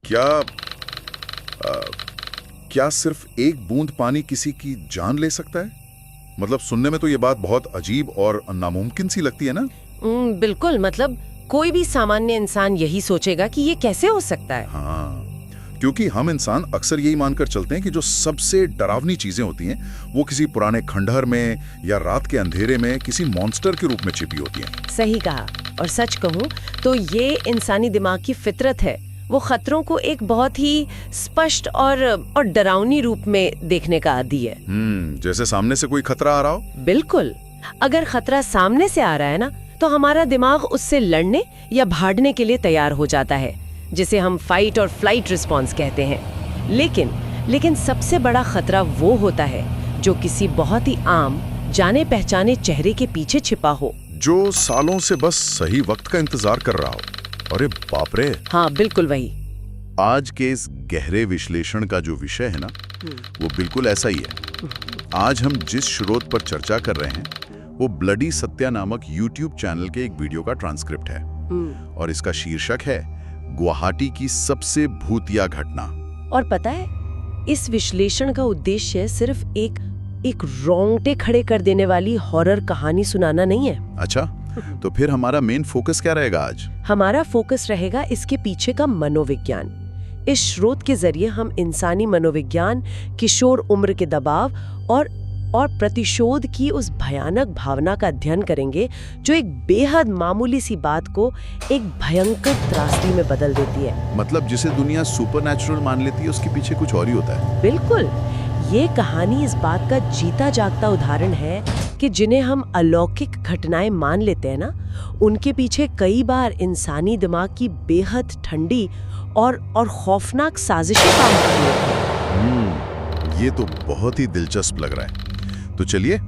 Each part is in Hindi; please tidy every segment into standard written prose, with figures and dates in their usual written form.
क्या क्या सिर्फ एक बूंद पानी किसी की जान ले सकता है? मतलब सुनने में तो ये बात बहुत अजीब और नामुमकिन सी लगती है ना? बिल्कुल, मतलब कोई भी सामान्य इंसान यही सोचेगा कि ये कैसे हो सकता है। हाँ, क्योंकि हम इंसान अक्सर यही मानकर चलते हैं कि जो सबसे डरावनी चीजें होती हैं वो किसी पुराने खंडहर में या रात के अंधेरे में किसी मॉन्स्टर के रूप में छिपी होती हैं। सही कहा। और सच कहूँ तो ये इंसानी दिमाग की फितरत है। वो खतरों को एक बहुत ही स्पष्ट और डरावनी रूप में देखने का आदी है। जैसे सामने से कोई खतरा आ रहा हो। बिल्कुल, अगर खतरा सामने से आ रहा है ना, तो हमारा दिमाग उससे लड़ने या भागने के लिए तैयार हो जाता है, जिसे हम फाइट और फ्लाइट रिस्पॉन्स कहते हैं। लेकिन सबसे बड़ा खतरा वो होता है जो किसी बहुत ही आम जाने पहचाने चेहरे के पीछे छिपा हो, जो सालों से बस सही वक्त का इंतजार कर रहा हो। अरे बाप रे। हाँ, बिल्कुल वही। आज के इस गहरे विश्लेषण का जो विषय है ना, वो बिल्कुल ऐसा ही है। आज हम जिस स्रोत पर चर्चा कर रहे हैं वो ब्लडी सत्या नामक YouTube चैनल के एक वीडियो का ट्रांसक्रिप्ट है, और इसका शीर्षक है गुवाहाटी की सबसे भूतिया घटना। और पता है, इस विश्लेषण का उद्देश्य सिर्फ एक रोंगटे खड़े कर देने वाली हॉरर कहानी सुनाना नहीं है। अच्छा, तो फिर हमारा मेन फोकस क्या रहेगा आज? हमारा फोकस रहेगा इसके पीछे का मनोविज्ञान। इस स्रोत के जरिए हम इंसानी मनोविज्ञान, किशोर उम्र के दबाव और प्रतिशोध की उस भयानक भावना का अध्ययन करेंगे जो एक बेहद मामूली सी बात को एक भयंकर त्रासदी में बदल देती है। मतलब जिसे दुनिया सुपरनैचुरल मान लेती है, उसके पीछे कुछ और ही होता है। बिल्कुल, ये कहानी इस बात का जीता जागता उदाहरण है कि जिन्हें हम अलौकिक घटनाएं मान लेते हैं ना, उनके पीछे कई बार इंसानी दिमाग की बेहद ठंडी और खौफनाक साजिशें काम करती हैं। ये तो बहुत ही दिलचस्प लग रहा है। तो चलिए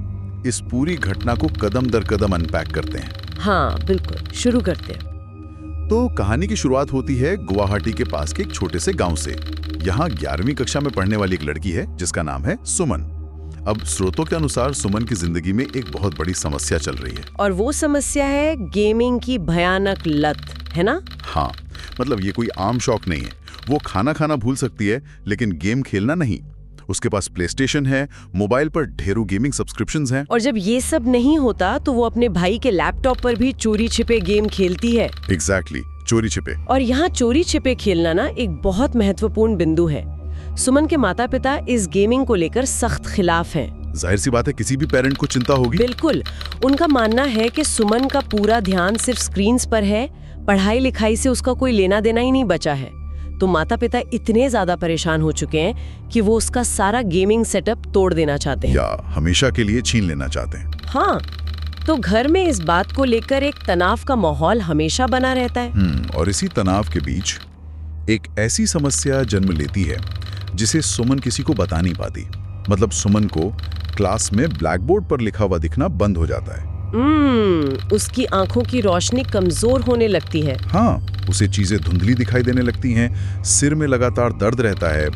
इस पूरी घटना को कदम दर कदम अनपैक करते हैं। हाँ बिल्कुल, शुरू करते हैं। तो कहानी की शुरुआत होती है गुवाहाटी के पास के एक छोटे से गांव से। यहाँ 11वीं कक्षा में पढ़ने वाली एक लड़की है जिसका नाम है सुमन। अब स्रोतों के अनुसार सुमन की जिंदगी में एक बहुत बड़ी समस्या चल रही है, और वो समस्या है गेमिंग की भयानक लत, है ना? हाँ, मतलब ये कोई आम शौक नहीं है। वो खाना भूल सकती है लेकिन गेम खेलना नहीं। उसके पास प्लेस्टेशन है, मोबाइल पर ढेरों गेमिंग सब्सक्रिप्शंस हैं। और जब ये सब नहीं होता तो वो अपने भाई के लैपटॉप पर भी चोरी छिपे गेम खेलती है। एग्जैक्टली, चोरी छिपे। और यहाँ चोरी छिपे खेलना ना एक बहुत महत्वपूर्ण बिंदु है। सुमन के माता पिता इस गेमिंग को लेकर सख्त खिलाफ हैं। जाहिर सी बात है, किसी भी पेरेंट को चिंता होगी। बिल्कुल, उनका मानना है कि सुमन का पूरा ध्यान सिर्फ स्क्रीन्स पर है, पढ़ाई लिखाई से उसका कोई लेना देना ही नहीं बचा है। तो माता पिता इतने ज्यादा परेशान हो चुके हैं कि वो उसका सारा गेमिंग सेटअप तोड़ देना चाहते हैं, या हमेशा के लिए छीन लेना चाहते हैं। हाँ, तो घर में इस बात को लेकर एक तनाव का माहौल हमेशा बना रहता है। और इसी तनाव के बीच एक ऐसी समस्या जन्म लेती है जिसे सुमन किसी को बता नहीं पाती। मतलब सुमन को क्लास में ब्लैक बोर्ड पर लिखा हुआ दिखना बंद हो जाता है। उसकी आंखों की रोशनी कमजोर होने लगती है। हाँ, उसे चीजें धुंधली दिखाई देने लगती हैं, सिर में लगातार दर्द रहता है,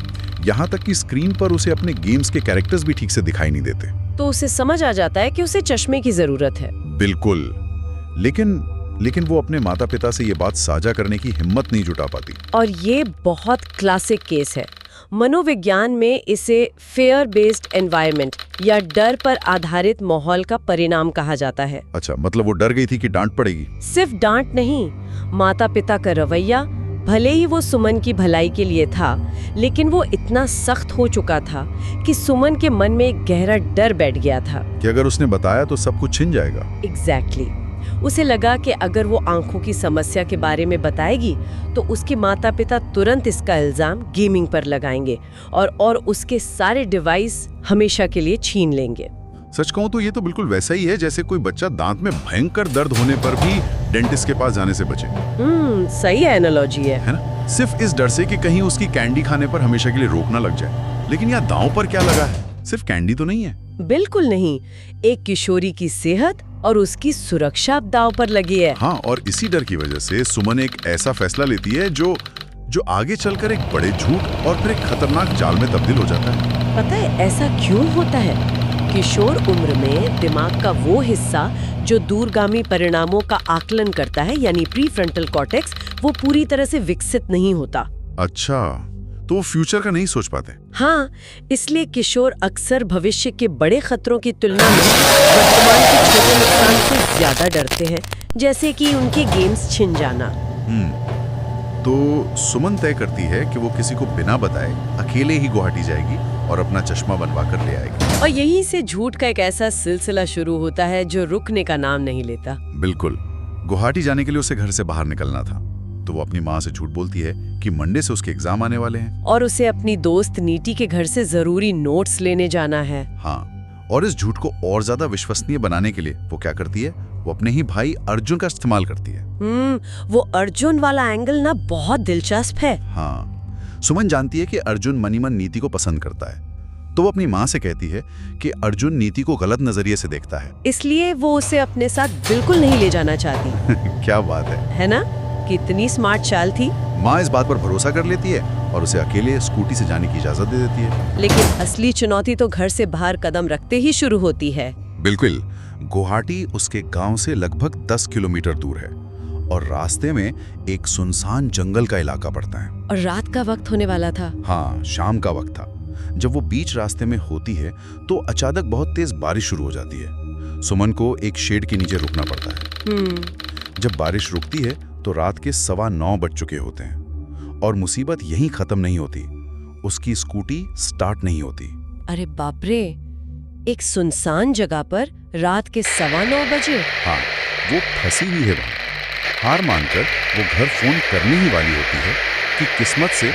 यहाँ तक कि स्क्रीन पर उसे अपने गेम्स के कैरेक्टर्स भी ठीक से दिखाई नहीं देते। तो उसे समझ आ जाता है कि उसे चश्मे की जरूरत है। बिल्कुल, लेकिन वो अपने माता पिता से ये बात साझा करने की हिम्मत नहीं जुटा पाती। और ये बहुत क्लासिक केस है। मनोविज्ञान में इसे फेयर बेस्ड एनवायरनमेंट या डर पर आधारित माहौल का परिणाम कहा जाता है। अच्छा, मतलब वो डर गई थी कि डांट पड़ेगी? सिर्फ डांट नहीं, माता पिता का रवैया, भले ही वो सुमन की भलाई के लिए था, लेकिन वो इतना सख्त हो चुका था कि सुमन के मन में एक गहरा डर बैठ गया था कि अगर उसने बताया तो सब कुछ छिन जाएगा। एग्जैक्टली। उसे लगा कि अगर वो आंखों की समस्या के बारे में बताएगी तो उसके माता पिता तुरंत इसका इल्जाम गेमिंग पर लगाएंगे और उसके सारे डिवाइस हमेशा के लिए छीन लेंगे। सच कहूं तो ये तो बिल्कुल वैसा ही है जैसे कोई बच्चा दांत में भयंकर दर्द होने पर भी डेंटिस्ट के पास जाने से बचे। सही एनालॉजी है ना? सिर्फ इस डर से कि कहीं उसकी कैंडी खाने पर हमेशा के लिए रोक ना लग जाए। लेकिन यहाँ दांव पर क्या लगा है? सिर्फ कैंडी तो नहीं है। बिल्कुल नहीं, एक किशोरी की सेहत और उसकी सुरक्षा दांव पर लगी है। हाँ, और इसी डर की वजह से सुमन एक ऐसा फैसला लेती है जो आगे चलकर एक बड़े झूठ और फिर एक खतरनाक जाल में तब्दील हो जाता है। पता है ऐसा क्यों होता है? किशोर उम्र में दिमाग का वो हिस्सा जो दूरगामी परिणामों का आकलन करता है, यानी प्रीफ्रंटल कॉर्टेक्स, वो पूरी तरह से विकसित नहीं होता। अच्छा, तो वो फ्यूचर का नहीं सोच पाते। हाँ, इसलिए किशोर अक्सर भविष्य के बड़े खतरों की तुलना में वर्तमान के छोटे नुकसान से ज्यादा डरते हैं, जैसे कि उनके गेम्स छिन जाना। तो सुमन तय करती है कि वो किसी को बिना बताए अकेले ही गुवाहाटी जाएगी और अपना चश्मा बनवा कर ले आएगी। और यहीं से झूठ का एक ऐसा सिलसिला शुरू होता है जो रुकने का नाम नहीं लेता। बिल्कुल, गुवाहाटी जाने के लिए उसे घर से बाहर निकलना था, तो वो अपनी माँ से झूठ बोलती है कि मंडे से उसके एग्जाम आने वाले हैं और उसे अपनी दोस्त नीति के घर से जरूरी नोट्स लेने जाना है। हाँ, और इस झूठ को और ज्यादा विश्वसनीय बनाने के लिए वो क्या करती है, वो अपने ही भाई अर्जुन का इस्तेमाल करती है। वो अर्जुन वाला एंगल ना बहुत दिलचस्प है। हाँ, सुमन जानती है कि अर्जुन मनी मन नीति को पसंद करता है, तो वो अपनी माँ से कहती है कि अर्जुन नीति को गलत नजरिए से देखता है। इसलिए वो उसे अपने साथ बिल्कुल नहीं ले जाना चाहती। क्या बात है ना? कितनी स्मार्ट चाल थी। माँ इस बात पर भरोसा कर लेती है और उसे अकेले स्कूटी से जाने की इजाजत दे देती है। लेकिन असली चुनौती तो घर से बाहर कदम रखते ही शुरू होती है। बिल्कुल, गुवाहाटी उसके गांव से लगभग 10 किलोमीटर दूर है और रास्ते में एक सुनसान जंगल का इलाका पड़ता है। और रात का वक्त होने वाला था। हाँ, शाम का वक्त था। जब वो बीच रास्ते में होती है तो अचानक बहुत तेज बारिश शुरू हो जाती है। सुमन को एक शेड के नीचे रुकना पड़ता है। जब बारिश रुकती है तो रात के 9:15 बज चुके होते हैं और मुसीबत यहीं खत्म नहीं होती, उसकी स्कूटी स्टार्ट नहीं होती। अरे बाप रे, एक सुनसान जगह पर रात के 9:15 बजे। हाँ, वो फंसी हुई है वहाँ। हार मानकर वो घर फोन करने ही वाली होती है कि किस्मत से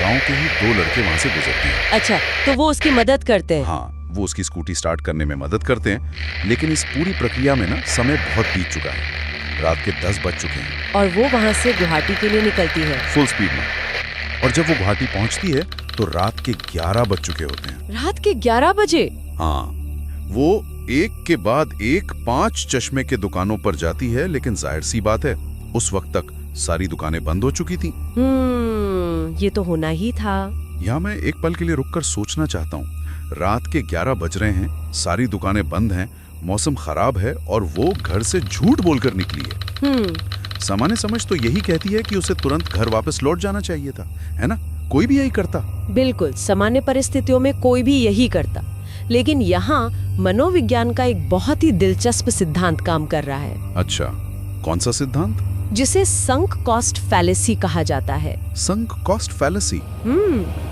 गांव के ही 2 लड़के वहां से गुजरते हैं। अच्छा, तो वो उसकी मदद करते हैं। हाँ, वो उसकी स्कूटी स्टार्ट करने में मदद करते हैं, लेकिन इस पूरी प्रक्रिया में ना समय बहुत बीत चुका है। रात के 10 बज चुके हैं और वो वहां से गुवाहाटी के लिए निकलती है फुल स्पीड में। और जब वो गुवाहाटी पहुंचती है तो रात के 11 बज चुके होते हैं। रात के 11 बजे? हाँ, वो एक के बाद एक 5 चश्मे के दुकानों पर जाती है, लेकिन जाहिर सी बात है उस वक्त तक सारी दुकानें बंद हो चुकी थी। ये तो होना ही था। यहाँ मैं एक पल के लिए रुककर सोचना चाहता हूँ। रात के 11 बज रहे हैं, सारी दुकानें बंद हैं, मौसम खराब है और वो घर से झूठ बोलकर निकली है। सामान्य समझ तो यही कहती है कि उसे तुरंत घर वापस लौट जाना चाहिए था, है ना? कोई भी यही करता। बिल्कुल, सामान्य परिस्थितियों में कोई भी यही करता। लेकिन यहाँ मनोविज्ञान का एक बहुत ही दिलचस्प सिद्धांत काम कर रहा है। अच्छा, कौन सा सिद्धांत? जिसे संक कॉस्ट फैलेसी कहा जाता है। Sunk cost fallacy?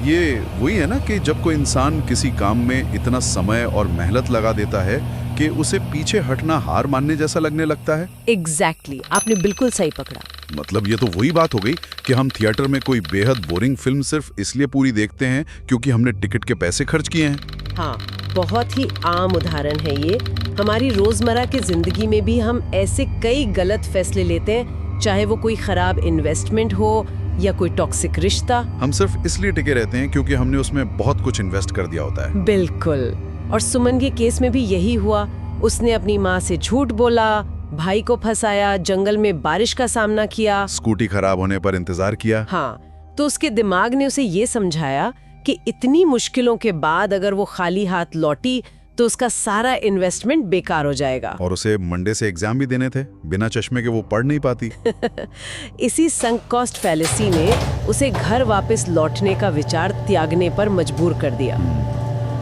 ये वही है ना कि जब कोई इंसान किसी काम में इतना समय और मेहनत लगा देता है कि उसे पीछे हटना हार मानने जैसा लगने लगता है। एग्जैक्टली, आपने बिल्कुल सही पकड़ा। मतलब ये तो वही बात हो गई कि हम थिएटर में कोई बेहद बोरिंग फिल्म सिर्फ इसलिए पूरी देखते हैं क्योंकि हमने टिकट के पैसे खर्च किए हैं। हाँ, बहुत ही आम उदाहरण है ये। हमारी रोजमर्रा की जिंदगी में भी हम ऐसे कई गलत फैसले लेते हैं, चाहे वो कोई खराब इन्वेस्टमेंट हो या कोई टॉक्सिक रिश्ता। हम सिर्फ इसलिए टिके रहते हैं क्योंकि हमने उसमें बहुत कुछ इन्वेस्ट कर दिया होता है। बिल्कुल, और सुमन के केस में भी यही हुआ। उसने अपनी माँ से झूठ बोला, भाई को फंसाया, जंगल में बारिश का सामना किया, स्कूटी खराब होने पर इंतजार किया। हाँ, तो उसके दिमाग ने उसे ये समझाया कि इतनी मुश्किलों के बाद अगर वो खाली हाथ लौटी तो उसका सारा इन्वेस्टमेंट बेकार हो जाएगा। और उसे मंडे से एग्जाम भी देने थे, बिना चश्मे के वो पढ़ नहीं पाती। इसी संक कॉस्ट फैलेसी ने उसे घर वापस लौटने का विचार त्यागने पर मजबूर कर दिया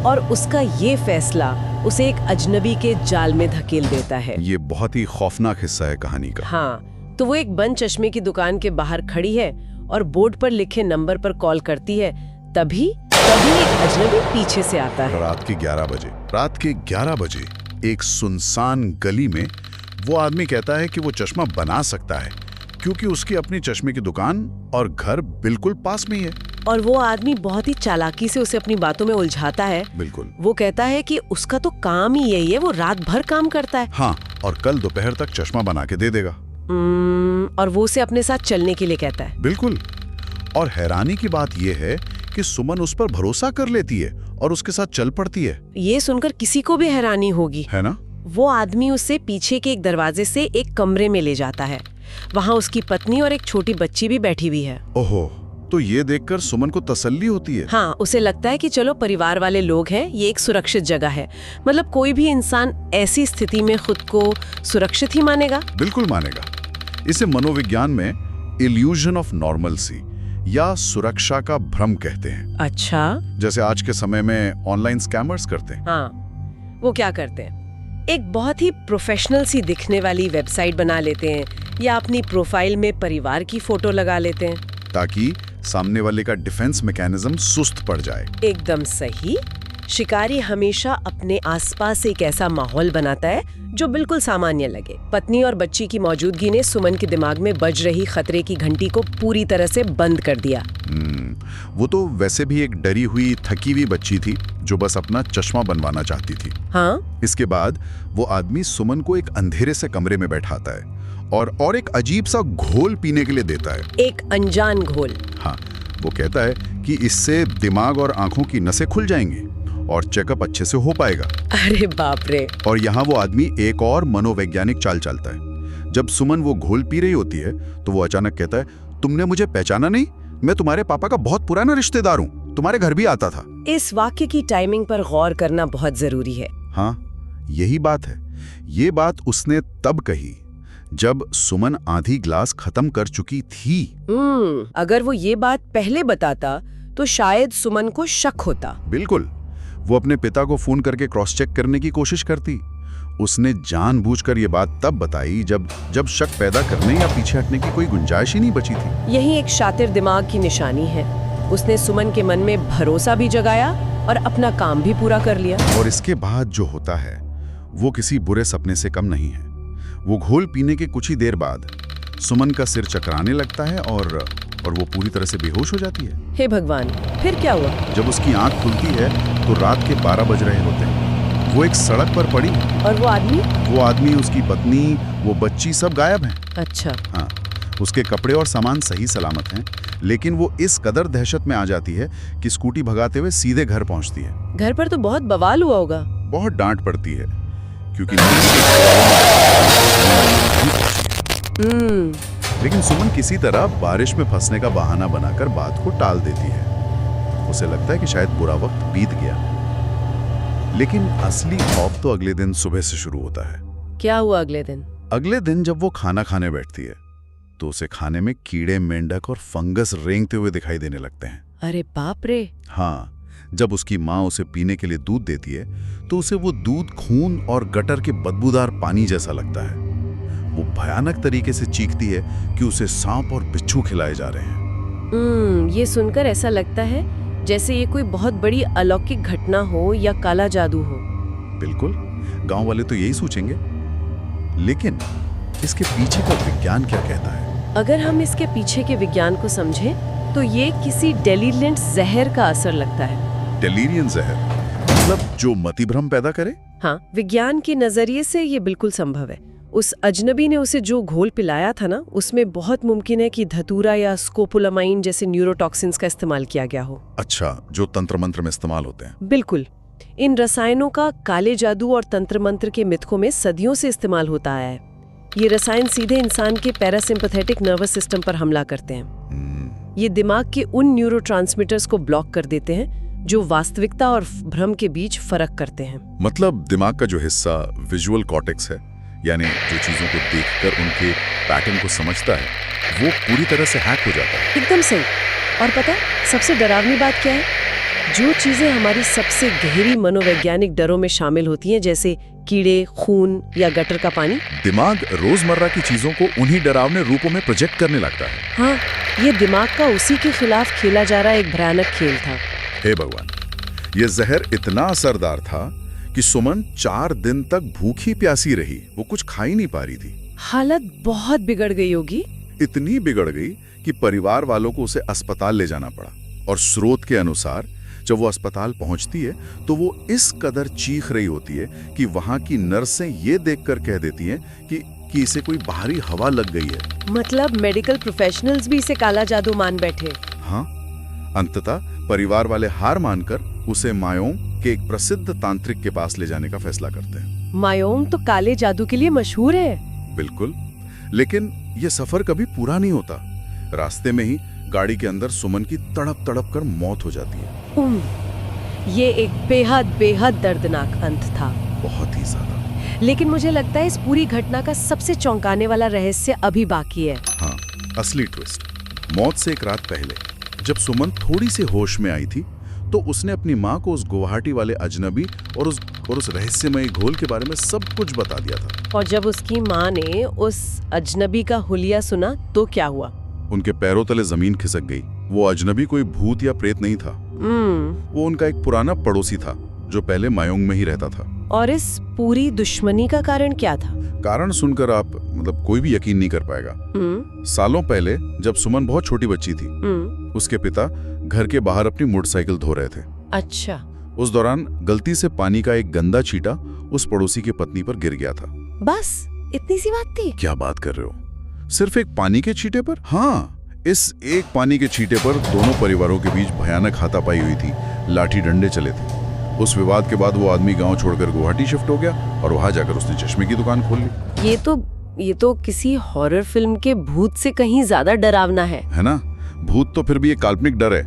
और उसका ये फैसला उसे एक अजनबी के जाल में धकेल देता है। ये बहुत ही खौफनाक हिस्सा है कहानी का। हाँ, तो वो एक बंद चश्मे की दुकान के बाहर खड़ी है और बोर्ड पर लिखे नंबर पर कॉल करती है। तभी एक अजनबी पीछे से आता है। रात के 11 बजे एक सुनसान गली में वो आदमी कहता है कि वो चश्मा बना सकता है क्योंकि उसकी अपनी चश्मे की दुकान और घर बिल्कुल पास में ही है। और वो आदमी बहुत ही चालाकी से उसे अपनी बातों में उलझाता है। बिल्कुल, वो कहता है कि उसका तो काम ही यही है, वो रात भर काम करता है। हाँ, और कल दोपहर तक चश्मा बना के दे देगा। और वो उसे अपने साथ चलने के लिए कहता है। बिल्कुल, और हैरानी की बात यह है कि सुमन उस पर भरोसा कर लेती है और उसके साथ चल पड़ती है। ये सुनकर किसी को भी हैरानी होगी, है ना? वो आदमी उसे पीछे के एक दरवाजे से एक कमरे में ले जाता है। वहाँ उसकी पत्नी और एक छोटी बच्ची भी बैठी हुई है। ओहो, तो ये देखकर सुमन को तसल्ली होती है। हाँ, उसे लगता है कि चलो परिवार वाले लोग हैं, ये एक सुरक्षित जगह है। मतलब कोई भी इंसान ऐसी स्थिति में खुद को सुरक्षित ही मानेगा। बिल्कुल मानेगा। इसे मनोविज्ञान में इल्यूजन ऑफ नॉर्मलसी या सुरक्षा का भ्रम कहते हैं। अच्छा, जैसे आज के समय में ऑनलाइन स्कैमर्स करते हैं। हाँ, वो क्या करते हैं? एक बहुत ही प्रोफेशनल सी दिखने वाली वेबसाइट बना लेते हैं या अपनी प्रोफाइल में परिवार की फोटो लगा लेते हैं ताकि सामने वाले का डिफेंस मैकेनिज्म सुस्त पड़ जाए। एकदम सही। शिकारी हमेशा अपने आसपास एक ऐसा माहौल बनाता है जो बिल्कुल सामान्य लगे। पत्नी और बच्ची की मौजूदगी ने सुमन के दिमाग में बज रही खतरे की घंटी को पूरी तरह से बंद कर दिया। वो तो वैसे भी एक डरी हुई, थकी हुई बच्ची थी जो बस अपना चश्मा बनवाना चाहती थी। हाँ? इसके बाद वो आदमी सुमन को एक अंधेरे से कमरे में बैठाता है और एक अजीब सा घोल पीने के लिए देता है। एक अनजान घोल। हाँ, वो कहता है कि इससे दिमाग और आंखों की नसें खुल जाएंगी और चेकअप अच्छे से हो पाएगा। अरे बाप रे। और यहाँ वो आदमी एक और मनोवैज्ञानिक चाल चलता है। जब सुमन वो घोल पी रही होती है तो वो अचानक कहता है, तुमने मुझे पहचाना नहीं? मैं तुम्हारे पापा का बहुत पुराना रिश्तेदार हूँ, तुम्हारे घर भी आता था। इस वाक्य की टाइमिंग पर गौर करना बहुत जरूरी है। हाँ, यही बात है। ये बात उसने तब कही जब सुमन आधी ग्लास खत्म कर चुकी थी। अगर वो ये बात पहले बताता तो शायद सुमन को शक होता। बिल्कुल। वो अपने पिता को फोन करके क्रॉस चेक करने की कोशिश करती। उसने जानबूझकर ये बात तब बताई जब शक पैदा करने या पीछे हटने की कोई गुंजाइश ही नहीं बची थी। यही एक शातिर दिमाग की निशानी है। उसने सुमन के मन में भरोसा भी जगाया और अपना काम भी पूरा कर लिया। और इसके बाद जो होता है वो किसी बुरे सपने से कम नहीं है। वो घोल पीने के कुछ ही देर बाद सुमन का सिर चकराने लगता है और वो पूरी तरह से बेहोश हो जाती है। हे भगवान, फिर क्या हुआ? जब उसकी आंख खुलती है तो रात के 12 बज रहे होते हैं। वो एक सड़क पर पड़ी और वो आदमी, उसकी पत्नी, वो बच्ची सब गायब हैं। अच्छा। हाँ, उसके कपड़े और सामान सही सलामत हैं, लेकिन वो इस कदर दहशत में आ जाती है कि स्कूटी भगाते हुए सीधे घर पहुंचती है। घर पर तो बहुत बवाल हुआ होगा। बहुत डांट पड़ती है क्योंकि लेकिन सुमन किसी तरह बारिश में फंसने का बहाना बनाकर बात को टाल देती है। उसे लगता है कि शायद बुरा वक्त बीत गया। लेकिन असली खौफ तो अगले दिन सुबह से शुरू होता है। क्या हुआ अगले दिन? अगले दिन जब वो खाना खाने बैठती है तो उसे खाने में कीड़े, मेंढक और फंगस रेंगते हुए दिखाई देने लगते हैं। अरे बाप रे। हाँ, जब उसकी माँ उसे पीने के लिए दूध देती है तो उसे वो दूध खून और गटर के बदबूदार पानी जैसा लगता है। वो भयानक तरीके से चीखती है कि उसे सांप और बिच्छू खिलाए जा रहे हैं। ये सुनकर ऐसा लगता है जैसे ये कोई बहुत बड़ी अलौकिक घटना हो या काला जादू हो। बिल्कुल, गांव वाले तो यही सोचेंगे। लेकिन इसके पीछे का विज्ञान क्या कहता है? अगर हम इसके पीछे के विज्ञान को समझें तो ये किसी डेलीरेंट जहर का असर लगता है। डेलीरियन जहर मतलब जो मतिभ्रम पैदा करे? हाँ, विज्ञान के नजरिए से ये बिल्कुल संभव है। उस अजनबी ने उसे जो घोल पिलाया था ना, उसमें बहुत मुमकिन है कि धतूरा या स्कोपोलामाइन जैसे न्यूरोटॉक्सिन्स का इस्तेमाल किया गया हो। अच्छा, जो तंत्र मंत्र में इस्तेमाल होते हैं। बिल्कुल। इन रसायनों का काले जादू और तंत्र मंत्र के मिथकों में सदियों से इस्तेमाल होता आया है। ये रसायन सीधे इंसान के पैरासिम्पैथेटिक नर्वस सिस्टम पर हमला करते हैं। ये दिमाग के उन न्यूरोट्रांसमीटर्स को ब्लॉक कर देते हैं जो वास्तविकता और भ्रम के बीच फर्क करते हैं। मतलब दिमाग का जो हिस्सा विजुअल कॉर्टेक्स है, यानी जो चीजों को देखकर उनके पैटर्न को समझता है, वो पूरी तरह से हैक हो जाता है। एकदम सही। और पता है सबसे डरावनी बात क्या है? जो चीजें हमारी सबसे गहरी मनोवैज्ञानिक डरों में शामिल होती हैं, जैसे कीड़े, खून या गटर का पानी, दिमाग रोजमर्रा की चीजों को उन्हीं डरावने रूपों में प्रोजेक्ट करने लगता है। हाँ, ये दिमाग का उसी के खिलाफ खेला जा रहा एक भयानक खेल था। हे भगवान, ये जहर इतना असरदार था कि सुमन 4 दिन तक भूखी प्यासी रही। वो कुछ खा ही नहीं पा रही थी। हालत बहुत बिगड़ गई होगी। इतनी बिगड़ गई कि परिवार वालों को उसे अस्पताल ले जाना पड़ा। और स्रोत के अनुसार जब वो अस्पताल पहुंचती है तो वो इस कदर चीख रही होती है कि वहां की नर्सें ये देखकर कह देती हैं कि इसे कोई बाहरी हवा लग गई है। मतलब मेडिकल प्रोफेशनल्स भी इसे काला जादू मान बैठे। हाँ, अंततः परिवार वाले हार मानकर उसे मायोंग के एक प्रसिद्ध तांत्रिक के पास ले जाने का फैसला करते हैं। मायोंग तो काले जादू के लिए मशहूर है। बिल्कुल, लेकिन ये सफर कभी पूरा नहीं होता। रास्ते में ही गाड़ी के अंदर सुमन की तड़प तड़प कर मौत हो जाती है। ये एक बेहद दर्दनाक अंत था। बहुत ही ज्यादा। लेकिन मुझे लगता है इस पूरी घटना का सबसे चौंकाने वाला रहस्य अभी बाकी है। हाँ, असली ट्विस्ट। मौत से एक रात पहले जब सुमन थोड़ी सी होश में आई थी तो उसने अपनी माँ को उस गुवाहाटी वाले अजनबी और उस रहस्यमयी घोल के बारे में सब कुछ बता दिया था। और जब उसकी माँ ने उस अजनबी का हुलिया सुना तो क्या हुआ? उनके पैरों तले जमीन खिसक गई। वो अजनबी कोई भूत या प्रेत नहीं था। वो उनका एक पुराना पड़ोसी था जो पहले मायोंग में ही रहता था। और इस पूरी दुश्मनी का कारण क्या था? कारण सुनकर आप कोई भी यकीन नहीं कर पाएगा। सालों पहले जब सुमन बहुत छोटी बच्ची थी, उसके पिता घर के बाहर अपनी मोटरसाइकिल धो रहे थे। अच्छा। उस दौरान गलती से पानी का एक गंदा छींटा उस पड़ोसी की पत्नी पर गिर गया था। बस इतनी सी बात थी? क्या बात कर रहे हो? सिर्फ एक पानी के छींटे पर? हाँ, इस एक पानी के छींटे पर दोनों परिवारों के बीच भयानक हाथापाई हुई थी। लाठी डंडे चले थे। उस विवाद के बाद वो आदमी गांव छोड़कर गुवाहाटी शिफ्ट हो गया और वहां जाकर उसने चश्मे की दुकान खोल ली। ये तो किसी हॉरर फिल्म के भूत से कहीं ज्यादा डरावना है ना? भूत तो फिर भी एक काल्पनिक डर है,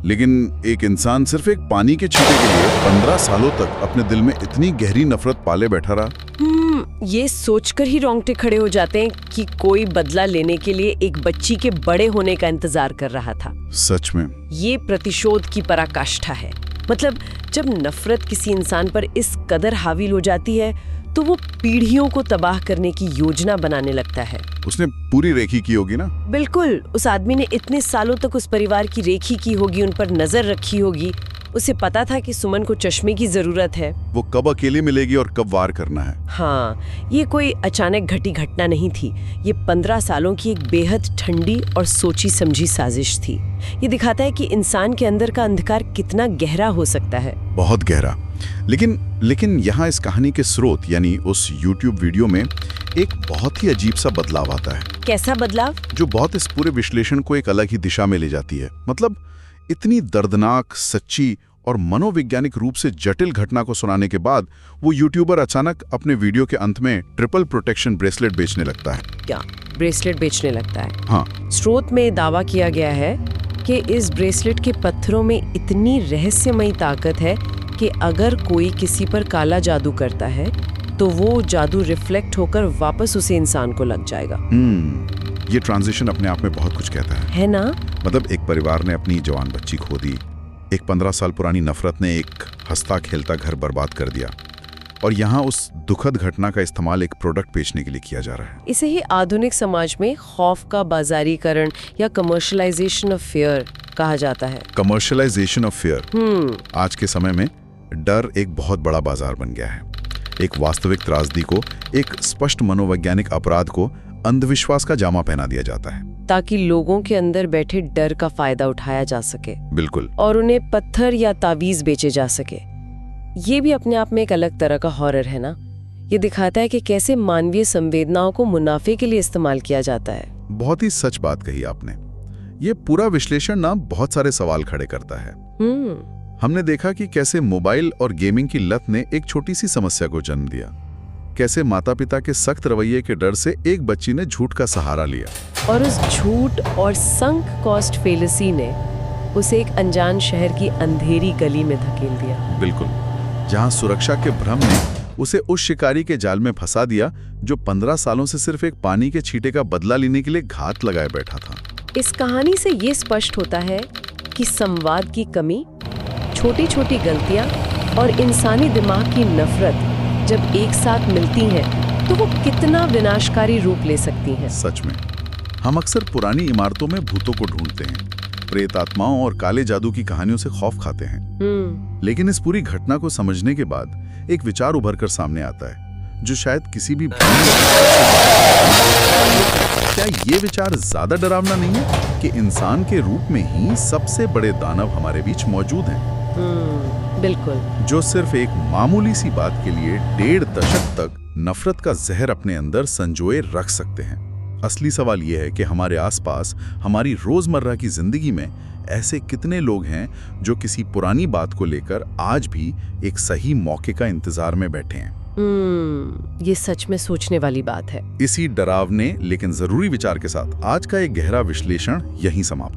लेकिन एक इंसान सिर्फ एक पानी के छींटे के लिए 15 सालों तक अपने दिल में इतनी गहरी नफरत पाले बैठा रहा। ये सोचकर ही रोंगटे खड़े हो जाते हैं कि कोई बदला लेने के लिए एक बच्ची के बड़े होने का इंतजार कर रहा था। सच में ये प्रतिशोध की पराकाष्ठा है। मतलब जब नफरत किसी इंसान पर इस कदर हावी हो जाती है तो वो पीढ़ियों को तबाह करने की योजना बनाने लगता है। उसने पूरी रेखी की होगी ना? बिल्कुल। उस आदमी ने इतने सालों तक उस परिवार की रेखी की होगी, उन पर नजर रखी होगी। उसे पता था कि सुमन को चश्मे की जरूरत है, वो कब अकेले मिलेगी और कब वार करना है। हाँ, ये कोई अचानक घटी घटना नहीं थी। ये 15 सालों की एक बेहद ठंडी और सोची समझी साजिश थी। ये दिखाता है कि इंसान के अंदर का अंधकार कितना गहरा हो सकता है। बहुत गहरा। लेकिन यहाँ इस कहानी के स्रोत यानी उस YouTube वीडियो में एक बहुत ही अजीब सा बदलाव आता है। कैसा बदलाव? जो बहुत इस पूरे विश्लेषण को एक अलग ही दिशा में ले जाती है। मतलब इतनी दर्दनाक, सच्ची और मनोवैज्ञानिक रूप से जटिल घटना को सुनाने के बाद वो यूट्यूबर अचानक अपने वीडियो के अंत में ट्रिपल प्रोटेक्शन ब्रेसलेट बेचने लगता है। क्या ब्रेसलेट बेचने लगता है? हाँ। स्रोत में दावा किया गया है कि इस ब्रेसलेट के पत्थरों में इतनी रहस्यमयी ताकत है कि अगर कोई किसी पर काला जादू करता है तो वो जादू रिफ्लेक्ट होकर वापस उसे इंसान को लग जाएगा। ये ट्रांजिशन अपने आप में बहुत कुछ कहता है ना? मतलब एक परिवार ने अपनी जवान बच्ची खो दी, एक 15 साल पुरानी नफरत ने एक हंसता खेलता घर बर्बाद कर दिया, और यहाँ उस दुखद घटना का इस्तेमाल एक प्रोडक्ट बेचने के लिए किया जा रहा है। इसे ही आधुनिक समाज में खौफ का बाजारीकरण या कमर्शलाइजेशन ऑफ फियर कहा जाता है। Commercialisation of fear. आज के समय में डर एक बहुत बड़ा बाजार बन गया है। एक वास्तविक त्रासदी को, एक स्पष्ट मनोवैज्ञानिक अपराध को अंधविश्वास का जामा पहना दिया जाता है ताकि लोगों के अंदर बैठे डर का फायदा उठाया जा सके। बिल्कुल। और उन्हें पत्थर या तावीज बेचे जा सके। ये भी अपने आप में एक अलग तरह का हॉरर है ना? ये दिखाता है कि कैसे मानवीय संवेदनाओं को मुनाफे के लिए इस्तेमाल किया जाता है। बहुत ही सच बात कही आपने। ये पूरा विश्लेषण ना बहुत सारे सवाल खड़े करता है। हमने देखा कि कैसे मोबाइल और गेमिंग की लत ने एक छोटी सी समस्या को जन्म दिया, कैसे माता पिता के सख्त रवैये के डर से एक बच्ची ने झूठ का सहारा लिया, और उस झूठ और संक कॉस्ट फेलिसी ने उसे एक अनजान शहर की अंधेरी गली में धकेल दिया। बिल्कुल, जहां सुरक्षा के भ्रम ने उसे उस शिकारी के जाल में फंसा दिया जो 15 सालों से सिर्फ एक पानी के छींटे का बदला लेने के लिए घात लगाए बैठा था। इस कहानी से ये स्पष्ट होता है कि संवाद की कमी, छोटी छोटी गलतियां और इंसानी दिमाग की नफरत जब एक साथ मिलती हैं तो वो कितना विनाशकारी रूप ले सकती हैं। सच में हम अक्सर पुरानी इमारतों में भूतों को ढूंढते हैं, प्रेत आत्माओं और काले जादू की कहानियों से खौफ खाते हैं। लेकिन इस पूरी घटना को समझने के बाद एक विचार उभर कर सामने आता है जो शायद किसी भी क्या ये विचार ज्यादा डरावना नहीं है कि इंसान के रूप में ही सबसे बड़े दानव हमारे बीच मौजूद हैं? बिल्कुल। जो सिर्फ एक मामूली सी बात के लिए 1.5 दशक तक नफरत का जहर अपने अंदर संजोए रख सकते हैं। असली सवाल यह है कि हमारे आसपास, हमारी रोजमर्रा की जिंदगी में ऐसे कितने लोग हैं जो किसी पुरानी बात को लेकर आज भी एक सही मौके का इंतजार में बैठे हैं। ये सच में सोचने वाली बात है। इसी डरावने लेकिन जरूरी विचार के साथ आज का एक गहरा विश्लेषण यहीं समाप्त।